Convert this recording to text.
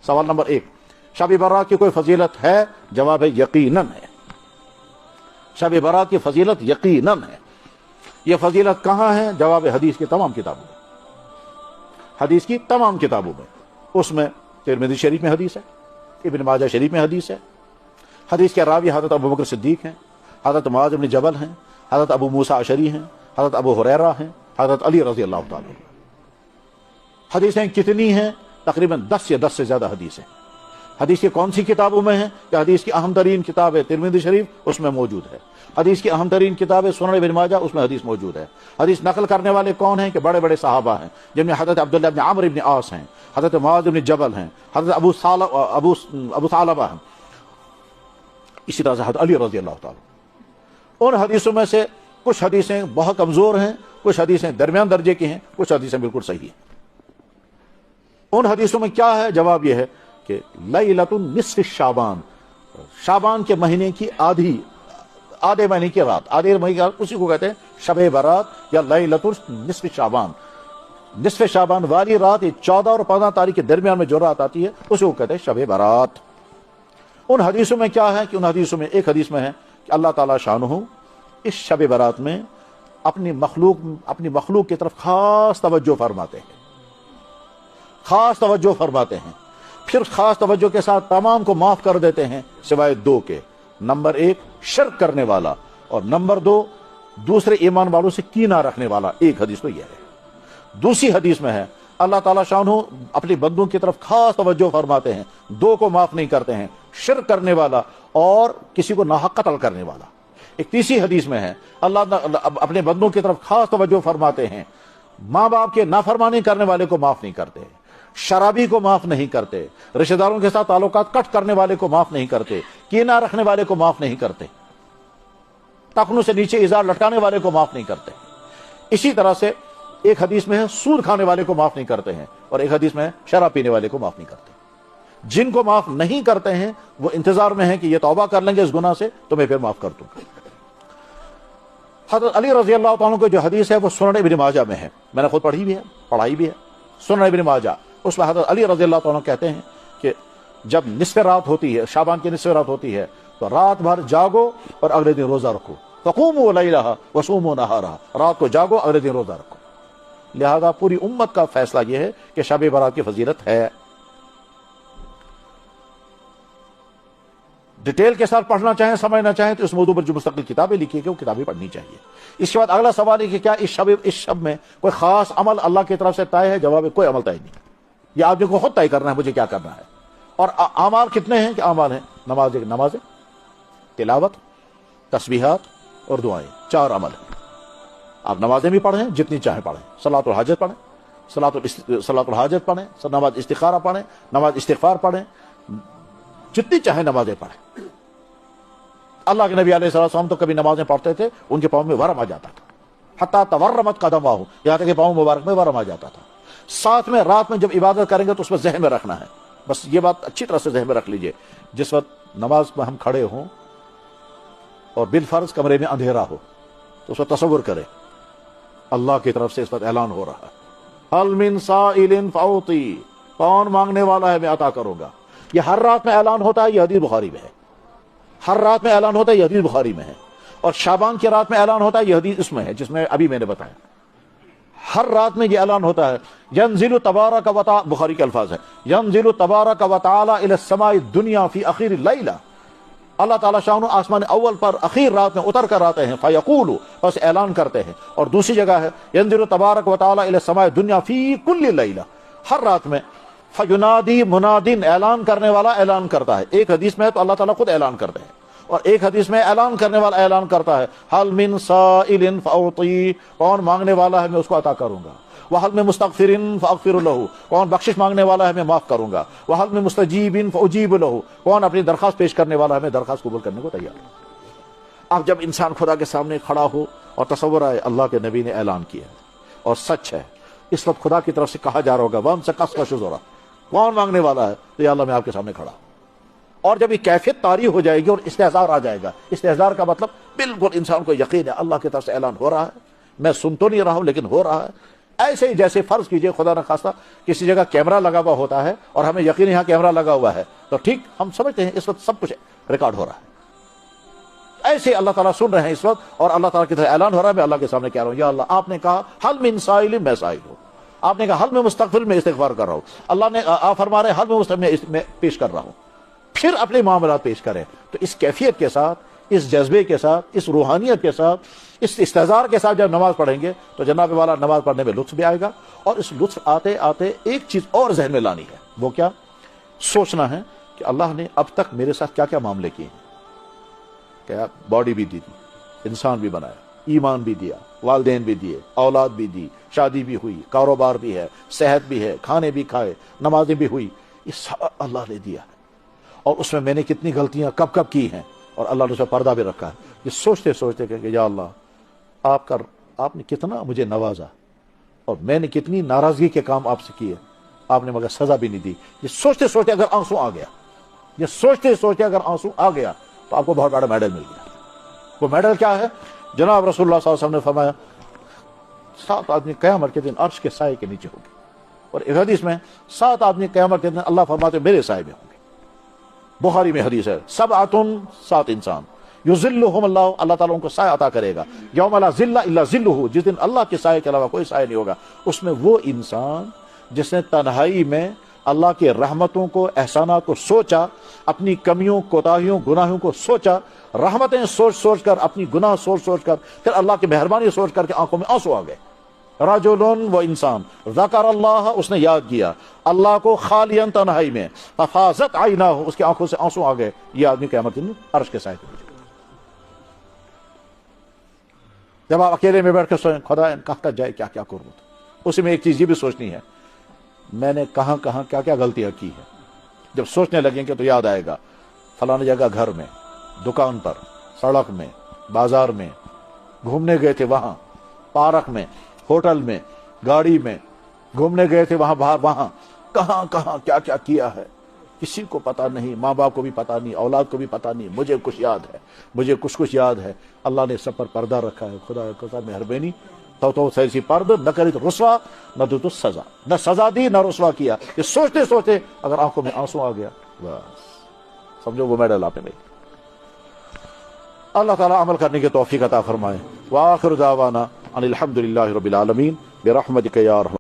سوال نمبر 1، شب برات کی کوئی فضیلت ہے؟ جواب ہے یقیناً ہے، شب برات کی فضیلت یقیناً ہے۔ یہ فضیلت کہاں ہے؟ جواب حدیث کی تمام کتابوں میں، حدیث کی تمام کتابوں میں۔ اس میں ترمذی شریف میں حدیث ہے، ابن ماجہ شریف میں حدیث ہے۔ حدیث کے راوی حضرت ابو بکر صدیق ہیں، حضرت معاذ بن جبل ہیں، حضرت ابو موسیٰ اشعری ہیں، حضرت ابو ہریرہ ہیں، حضرت علی رضی اللہ تعالیٰ عنہ۔ حدیثیں کتنی ہیں؟ تقریباً 10 یا 10 سے زیادہ حدیثیں۔ حدیث کی کون سی کتابوں میں ہیں؟ کہ حدیث کی اہم ترین کتاب ہے ترمذی شریف، اس میں موجود ہے۔ حدیث کی اہم ترین کتاب ہے سنن ابن ماجہ، اس میں حدیث موجود ہے۔ حدیث نقل کرنے والے کون ہیں؟ کہ بڑے بڑے صحابہ ہیں، جن میں حضرت عبداللہ بن عمرو بن عاص ہیں، حضرت معاذ بن جبل ہیں، حضرت ابو ثعلبہ ہیں، اسی طرح سے حضرت علی رضی اللہ تعالیٰ۔ ان حدیثوں میں سے کچھ حدیثیں بہت کمزور ہیں، کچھ حدیثیں درمیان درجے کی ہیں، کچھ حدیثیں بالکل صحیح ہیں۔ ان حدیثوں میں کیا ہے؟ جواب یہ ہے کہ لیلۃ نصف شعبان، شعبان کے مہینے کی آدھے مہینے کی رات، آدھے مہینے کی رات، اسی کو کہتے ہیں شب برات یا لیلۃ نصف شعبان۔ نصف شعبان والی رات، یہ 14 اور 15 تاریخ کے درمیان میں جو رات آتی ہے اسی کو کہتے ہیں شب برات۔ ان حدیثوں میں کیا ہے؟ کہ ان حدیثوں میں ایک حدیث میں ہے کہ اللہ تعالیٰ شانہ اس شب برات میں اپنی مخلوق کی طرف خاص توجہ فرماتے ہیں، خاص توجہ فرماتے ہیں، پھر خاص توجہ کے ساتھ تمام کو معاف کر دیتے ہیں سوائے 2 کے۔ نمبر 1 شرک کرنے والا، اور نمبر 2 دوسرے ایمان والوں سے کینہ رکھنے والا۔ ایک حدیث تو یہ ہے۔ دوسری حدیث میں ہے اللہ تعالیٰ شانہ اپنی بندوں کی طرف خاص توجہ فرماتے ہیں، 2 کو معاف نہیں کرتے ہیں، شرک کرنے والا اور کسی کو ناحق قتل کرنے والا۔ ایک تیسری حدیث میں ہے اللہ اپنے بندوں کی طرف خاص توجہ فرماتے ہیں، ماں باپ کے نافرمانی کرنے والے کو معاف نہیں کرتے، شرابی کو معاف نہیں کرتے، رشتہ داروں کے ساتھ تعلقات کٹ کرنے والے کو معاف نہیں کرتے، کینہ رکھنے والے کو معاف نہیں کرتے، ٹخنوں سے نیچے ازار لٹکانے والے کو معاف نہیں کرتے۔ اسی طرح سے ایک حدیث میں ہے سود کھانے والے کو معاف نہیں کرتے ہیں، اور ایک حدیث میں ہے شراب پینے والے کو معاف نہیں کرتے۔ جن کو معاف نہیں کرتے ہیں وہ انتظار میں ہیں کہ یہ توبہ کر لیں گے اس گناہ سے تو میں پھر معاف کر دوں گا۔ حضرت علی رضی اللہ تعالیٰ کو جو حدیث ہے وہ سنن ابن ماجہ میں ہے، میں نے خود پڑھی بھی ہے، پڑھائی بھی ہے، سنن ابن ماجہ۔ اس میں حضرت علی رضی اللہ تعالیٰ کہتے ہیں کہ جب نصف رات ہوتی ہے، شعبان کی نصف رات ہوتی ہے، تو رات بھر جاگو اور اگلے دن روزہ رکھو، فقوموا لیلہا وصوموا نہارہا، رات کو جاگو اگلے دن روزہ رکھو۔ لہذا پوری امت کا فیصلہ یہ ہے کہ شب برات کی فضیلت ہے۔ ڈیٹیل کے ساتھ پڑھنا چاہیں، سمجھنا چاہیں تو اس موضوع پر جو مستقل کتابیں لکھی گئی وہ کتابیں پڑھنی چاہیے۔ اس کے بعد اگلا سوال ہے کہ کیا اس شب میں کوئی خاص عمل اللہ کی طرف سے طے ہے؟ جواب ہے کوئی عمل طے نہیں، یہ آدمی کو خود طے کرنا ہے مجھے کیا کرنا ہے۔ اور اعمال کتنے ہیں؟ کہ اعمال ہیں نماز، تلاوت، تسبیحات اور دعائیں، 4 عمل ہیں۔ آپ نمازیں بھی پڑھیں جتنی چاہیں پڑھیں، صلاۃ الحاجت پڑھیں، صلاۃ الحاجت پڑھیں، نماز استخارہ پڑھیں، نماز استغفار پڑھیں، جتنی چاہیں نمازیں پڑھیں۔ اللہ کے نبی علیہ السلام تو کبھی نمازیں پڑھتے تھے ان کے پاؤں میں ورم آ جاتا تھا، حتیٰ تورمت قدماہ، یہاں تک کہ پاؤں مبارک میں ورم آ جاتا تھا۔ ساتھ میں رات میں جب عبادت کریں گے تو اس میں ذہن میں رکھنا ہے، بس یہ بات اچھی طرح سے ذہن میں رکھ لیجئے، جس وقت نماز میں ہم کھڑے ہوں اور بالفرض کمرے میں اندھیرا ہو تو اس وقت تصور کریں اللہ کی طرف سے اس وقت اعلان ہو رہا ہے، هل من سائل فاعطی، کون مانگنے والا ہے میں عطا کروں گا۔ یہ ہر رات میں اعلان ہوتا ہے، یہ حدیث بخاری میں ہے، ہر رات میں اعلان ہوتا ہے، یہ حدیث بخاری میں ہے۔ اور شعبان کی رات میں اعلان ہوتا ہے، یہ حدیث اس میں ہے جس میں ابھی میں نے بتایا، ہر رات میں یہ اعلان ہوتا ہے۔ ینزل تبارک و تعالی، بخاری کے الفاظ ہے، ینزل تبارک و تعالی الی السماء الدنیا فی اخیر اللیلہ، اللہ تعالیٰ شان آسمان اول پر اخیر رات میں اتر کر آتے ہیں، فیقول، بس اعلان کرتے ہیں۔ اور دوسری جگہ ہے ینزل تبارک و تعالی الی السماء الدنیا فی کل لیلہ، ہر رات میں، فینادی منادن، اعلان کرنے والا اعلان کرتا ہے۔ ایک حدیث میں ہے تو اللہ تعالیٰ خود اعلان کرتے ہیں، اور ایک حدیث میں اعلان کرنے والا اعلان کرتا ہے، حل من سائل فاعطی، کون مانگنے والا ہے میں اس کو عطا کروں گا، وحل من مستغفر فاغفر له، کون بخشش مانگنے والا ہے میں معاف کروں گا، وحل من مستجیب فاجیب له، کون اپنی درخواست پیش کرنے والا ہے میں درخواست قبول کرنے کو تیار ہوں۔ اب جب انسان خدا کے سامنے کھڑا ہو اور تصور آئے اللہ کے نبی نے اعلان کیا اور سچ ہے، اس وقت خدا کی طرف سے کہا جا رہا ہوگا وہم سے کس کا شزورا، کون مانگنے والا ہے تو یا اللہ میں آپ کے سامنے کھڑا ہوں۔ اور جب یہ کیفیت طاری ہو جائے گی اور استحضار آ جائے گا، استحضار کا مطلب بالکل انسان کو یقین ہے اللہ کی طرف سے اعلان ہو رہا ہے، میں سن تو نہیں رہا ہوں لیکن ہو رہا ہے، ایسے ہی جیسے فرض کیجئے خدا نہ خواستہ کسی جگہ کیمرہ لگا ہوا ہوتا ہے اور ہمیں یقین یہاں کیمرہ لگا ہوا ہے تو ٹھیک ہم سمجھتے ہیں اس وقت سب کچھ ریکارڈ ہو رہا ہے. ایسے اللہ تعالیٰ سن رہے ہیں اس وقت اور اللہ تعالیٰ کی طرف اعلان ہو رہا ہے. میں اللہ کے سامنے کہہ رہا ہوں یا اللہ آپ نے کہا حل من سائل میں سائل ہوں, آپ نے کہا حل میں مستغفر میں استغفار کر رہا ہوں, اللہ نے آپ فرما رہے ہیں حل میں مستغفر میں پیش کر رہا ہوں. پھر اپنے معاملات پیش کریں. تو اس کیفیت کے ساتھ, اس جذبے کے ساتھ, اس روحانیت کے ساتھ, اس استحضار کے ساتھ جب نماز پڑھیں گے تو جناب والا نماز پڑھنے میں لطف بھی آئے گا. اور اس لطف آتے آتے ایک چیز اور ذہن میں لانی ہے, وہ کیا؟ سوچنا ہے کہ اللہ نے اب تک میرے ساتھ کیا کیا معاملے کیے ہیں. کیا باڈی بھی دی, انسان بھی بنایا, ایمان بھی دیا, والدین بھی دیے, اولاد بھی دی, شادی بھی ہوئی, کاروبار بھی ہے, صحت بھی ہے, کھانے بھی کھائے, نمازیں بھی ہوئی, یہ سب اللہ نے دیا ہے. اور اس میں نے کتنی غلطیاں کب کب کی ہیں اور اللہ نے اس میں پردہ بھی رکھا ہے. یہ سوچتے سوچتے کہ یا اللہ آپ نے کتنا مجھے نوازا اور میں نے کتنی ناراضگی کے کام آپ سے کیے, آپ نے مگر سزا بھی نہیں دی. یہ سوچتے سوچتے اگر آنسو آ گیا, یہ سوچتے سوچتے اگر آنسو آ گیا تو آپ کو بہت بڑا میڈل مل گیا. وہ میڈل کیا ہے؟ جناب رسول اللہ صلی اللہ علیہ وسلم نے فرمایا 7 آدمی قیامت کے دن عرش کے سائے کے نیچے ہوں گے, اور ایک حدیث میں 7 آدمی قیامت کے دن اللہ فرماتے میرے سائے میں ہوں گے. بخاری میں حدیث ہے 7 انسان یذلہم اللہ, اللہ تعالیٰ ان کو سایہ عطا کرے گا. یوم لا ظل الا ظلہ, جس دن اللہ کے سائے کے علاوہ کوئی سایہ نہیں ہوگا. اس میں وہ انسان جس نے تنہائی میں اللہ کے رحمتوں کو, احسانات کو سوچا, اپنی کمیوں, کوتاہیوں, گناہوں کو سوچا, رحمتیں سوچ سوچ کر, اپنی گناہ سوچ سوچ کر, پھر اللہ کی مہربانی سوچ کر کے آنکھوں میں آنسو آ گئے. رجل, وہ انسان, ذکر اللہ, اس نے یاد کیا اللہ کو خالیاً تنہائی میں, ففاضت عیناہ, اس کی آنکھوں سے آنسو آ گئے. یہ آدمی قیامت کے دن عرش کے سائے کے نیچے. جب آپ اکیلے میں بیٹھ کے سوچیں خدا کہتا جائے کیا کیا کروں, اسی میں ایک چیز یہ بھی سوچنی ہے میں نے کہاں کہاں کیا کیا غلطیاں کی ہیں. جب سوچنے لگیں گے تو یاد آئے گا فلاں جگہ گھر میں, دکان پر, سڑک میں, بازار میں, گھومنے گئے تھے وہاں, پارک میں, ہوٹل میں, گاڑی میں گھومنے گئے تھے وہاں باہر, وہاں کہاں کہاں کیا کیا کیا ہے کسی کو پتا نہیں, ماں باپ کو بھی پتا نہیں, اولاد کو بھی پتا نہیں. مجھے کچھ یاد ہے, مجھے کچھ یاد ہے. اللہ نے سب پر پردہ رکھا ہے. خدا مہربانی تو ایسی پردہ نہ کری تو رسوا, نہ دو تو سزا, نہ سزا دی نہ رسوا کیا. یہ سوچتے سوچتے اگر آنکھوں میں آنسو آ گیا بس سمجھو وہ میڈل آپ نے مل. اللہ تعالیٰ عمل کرنے کی توفیق عطا فرمائے. وآخر دعوانا ان الحمد للہ رب العالمین برحمتک یا ارحم